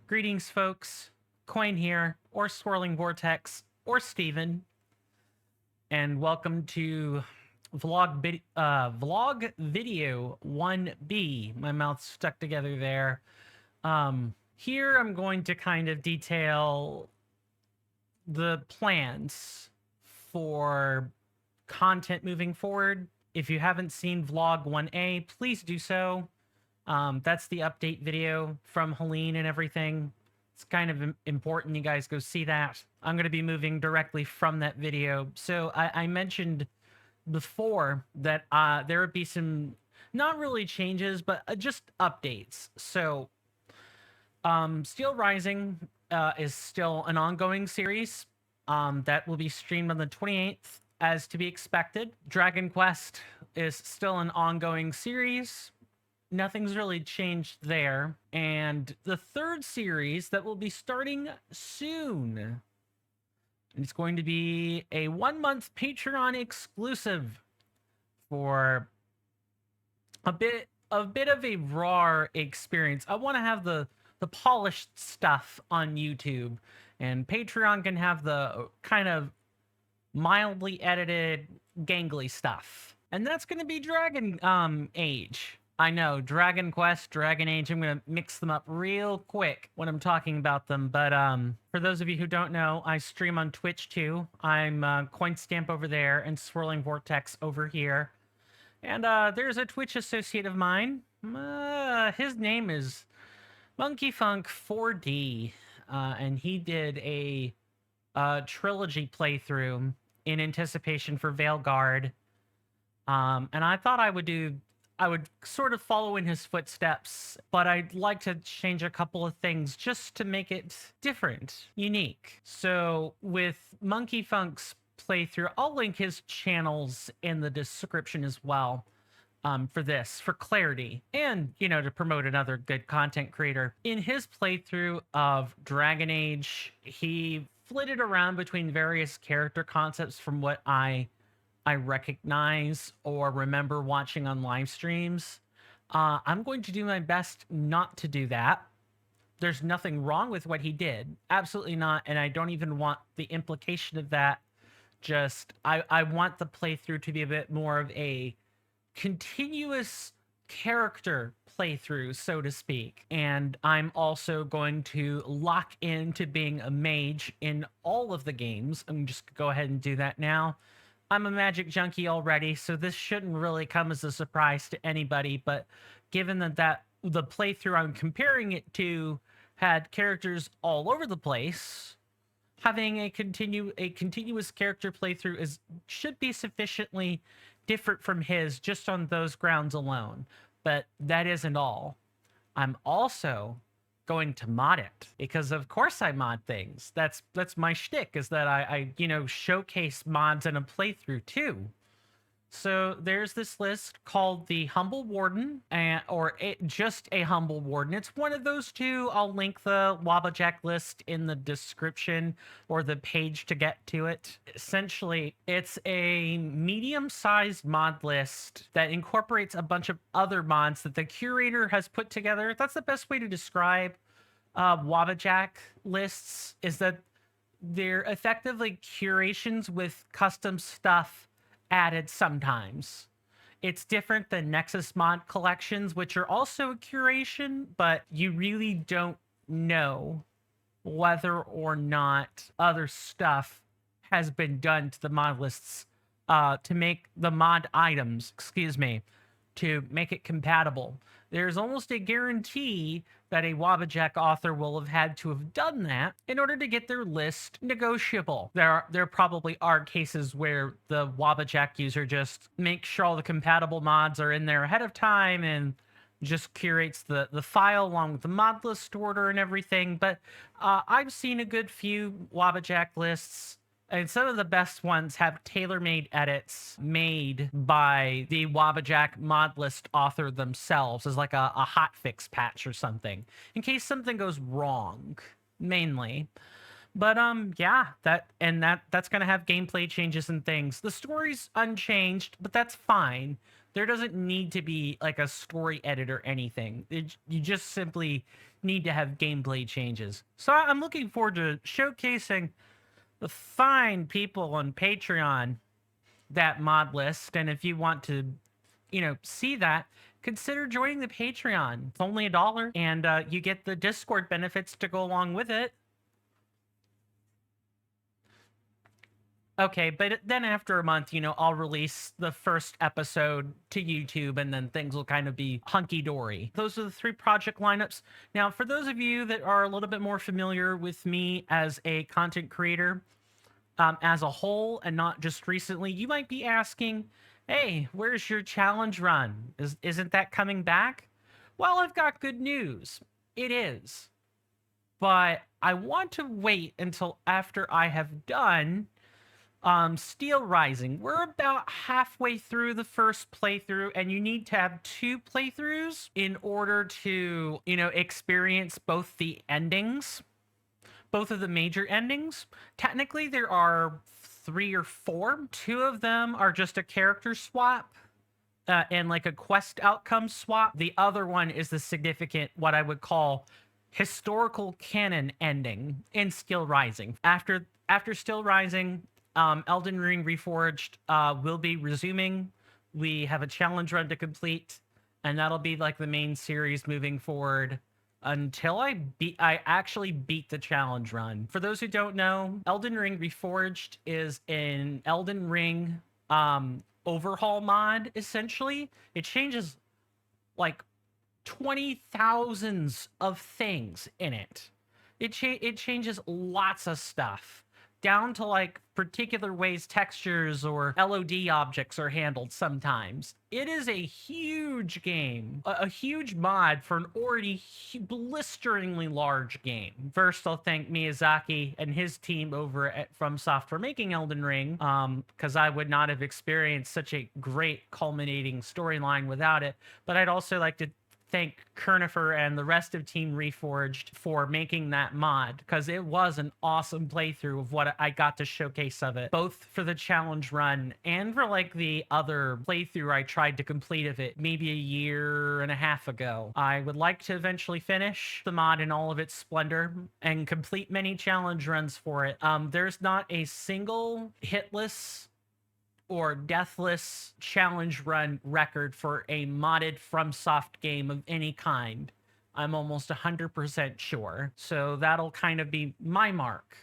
Greetings, folks. Coin here, or Swirling Vortex, or Steven. And welcome to vlog video 1B. My mouth's stuck together there. Here I'm going to kind of detail the plans for content moving forward. If you haven't seen vlog 1A, please do so. That's the update video from Helene and everything. It's kind of important you guys go see that. I'm going to be moving directly from that video. So I mentioned before that there would be some, not really changes, but just updates. So Steelrising is still an ongoing series that will be streamed on the 28th, as to be expected. Dragon Quest is still an ongoing series. Nothing's really changed there. And the third series that will be starting soon, it's going to be a 1-month Patreon exclusive for a bit of a raw experience. I want to have the polished stuff on YouTube, and Patreon can have the kind of mildly edited, gangly stuff. And that's going to be Dragon Age. I know, Dragon Quest, Dragon Age, I'm going to mix them up real quick when I'm talking about them. But for those of you who don't know, I stream on Twitch too. I'm Coinstamp over there and Swirling Vortex over here. And there's a Twitch associate of mine. His name is MonkeyFunk4D. And he did a Trilogy playthrough in anticipation for Veilguard. And I thought I would sort of follow in his footsteps, but I'd like to change a couple of things just to make it different, unique. So with Monkey Funk's playthrough, I'll link his channels in the description as well for clarity and, you know, to promote another good content creator. In his playthrough of Dragon Age, he flitted around between various character concepts from what I recognize or remember watching on live streams. I'm going to do my best not to do that. There's nothing wrong with what he did. Absolutely not. And I don't even want the implication of that. Just, I want the playthrough to be a bit more of a continuous character playthrough, so to speak. And I'm also going to lock into being a mage in all of the games. I'm just going to go ahead and do that now. I'm a magic junkie already, so this shouldn't really come as a surprise to anybody, but given that the playthrough I'm comparing it to had characters all over the place, having a continuous character playthrough should be sufficiently different from his just on those grounds alone. But that isn't all. I'm also going to mod it, because of course I mod things. That's my shtick, is that I you know, showcase mods in a playthrough too. So there's this list called the Humble Warden, just a Humble Warden. It's one of those two. I'll link the Wabbajack list in the description or the page to get to it. Essentially, it's a medium-sized mod list that incorporates a bunch of other mods that the curator has put together. That's the best way to describe Wabbajack lists, is that they're effectively curations with custom stuff added sometimes. It's different than Nexus mod collections, which are also a curation, but you really don't know whether or not other stuff has been done to the mod lists to make the mod items, to make it compatible. There's almost a guarantee that a Wabbajack author will have had to have done that in order to get their list negotiable. There probably are cases where the Wabbajack user just makes sure all the compatible mods are in there ahead of time and just curates the file along with the mod list order and everything. But I've seen a good few Wabbajack lists, and some of the best ones have tailor-made edits made by the Wabbajack mod list author themselves as like a hotfix patch or something, in case something goes wrong, mainly. But yeah, that's gonna have gameplay changes and things. The story's unchanged, but that's fine. There doesn't need to be like a story edit or anything. You just simply need to have gameplay changes. So I'm looking forward to showcasing the fine people on Patreon that mod list. And if you want to, see that, consider joining the Patreon. It's only $1, and you get the Discord benefits to go along with it. Okay, but then after a month, I'll release the first episode to YouTube, and then things will kind of be hunky-dory. Those are the 3 project lineups. Now, for those of you that are a little bit more familiar with me as a content creator, as a whole, and not just recently, you might be asking, hey, where's your challenge run? Isn't that coming back? Well, I've got good news. It is. But I want to wait until after I have done Steelrising. We're about halfway through the first playthrough, and you need to have 2 playthroughs in order to, experience both the endings, both of the major endings. Technically, there are 3 or 4. 2 of them are just a character swap and like a quest outcome swap. The other one is the significant, what I would call historical canon ending in Steelrising. After Steelrising, Elden Ring Reforged will be resuming. We have a challenge run to complete, and that'll be like the main series moving forward until I actually beat the challenge run. For those who don't know, Elden Ring Reforged is an Elden Ring overhaul mod, essentially. It changes like 20,000s of things in it. It changes lots of stuff, down to like particular ways textures or LOD objects are handled sometimes. It is a huge game, a huge mod for an already blisteringly large game. First, I'll thank Miyazaki and his team over at Fromsoft for making Elden Ring, because I would not have experienced such a great culminating storyline without it. But I'd also like to thank Kernifer and the rest of Team Reforged for making that mod, because it was an awesome playthrough of what I got to showcase of it, both for the challenge run and for like the other playthrough I tried to complete of it maybe a year and a half ago. I would like to eventually finish the mod in all of its splendor and complete many challenge runs for it. There's not a single hitless or deathless challenge run record for a modded FromSoft game of any kind. I'm almost 100% sure. So that'll kind of be my mark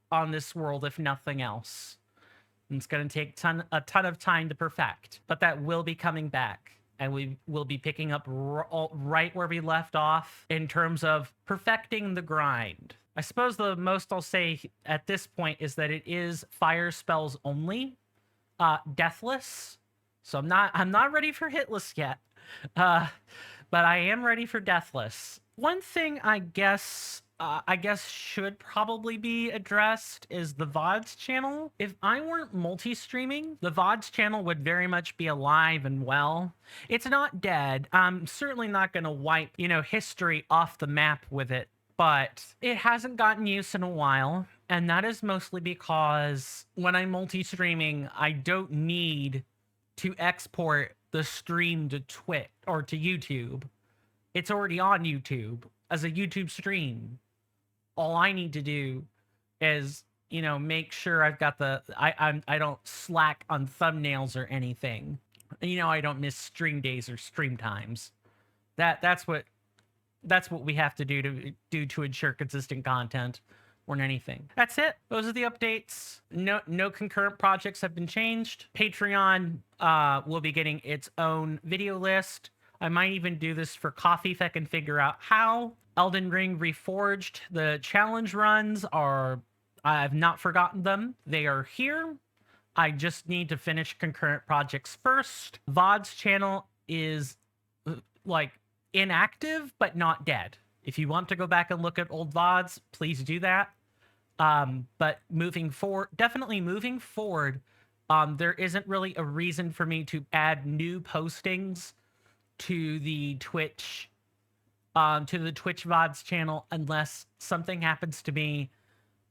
on this world, if nothing else. And it's going to take a ton of time to perfect, but that will be coming back. And we will be picking up right where we left off in terms of perfecting the grind. I suppose the most I'll say at this point is that it is fire spells only. Deathless, so I'm not ready for hitless yet, but I am ready for deathless. One thing I guess should probably be addressed is the VODs channel. If I weren't multi-streaming, the VODs channel would very much be alive and well. It's not dead. I'm certainly not going to wipe, history off the map with it, but it hasn't gotten use in a while. And that is mostly because when I'm multi-streaming, I don't need to export the stream to Twitch or to YouTube. It's already on YouTube as a YouTube stream. All I need to do is, make sure I've got I don't slack on thumbnails or anything. I don't miss stream days or stream times. That's what we have to do to ensure consistent content. Or anything. That's it. Those are the updates. No concurrent projects have been changed. Patreon will be getting its own video list. I might even do this for coffee if I can figure out how. Elden Ring Reforged. The challenge runs are, I've not forgotten them. They are here. I just need to finish concurrent projects first. VOD's channel is like inactive, but not dead. If you want to go back and look at old VODs, please do that. But definitely moving forward, there isn't really a reason for me to add new postings to the Twitch VODs channel unless something happens to me,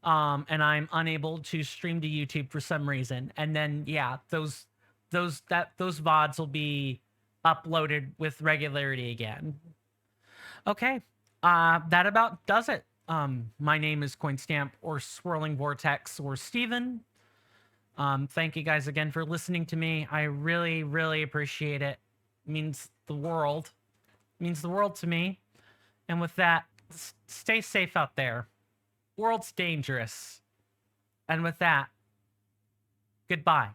and I'm unable to stream to YouTube for some reason. And then, yeah, those VODs will be uploaded with regularity again. Okay. That about does it. My name is Coinstamp or Swirling Vortex or Steven. Thank you guys again for listening to me. I really, really appreciate it. It means the world. It means the world to me. And with that, stay safe out there. World's dangerous. And with that, goodbye.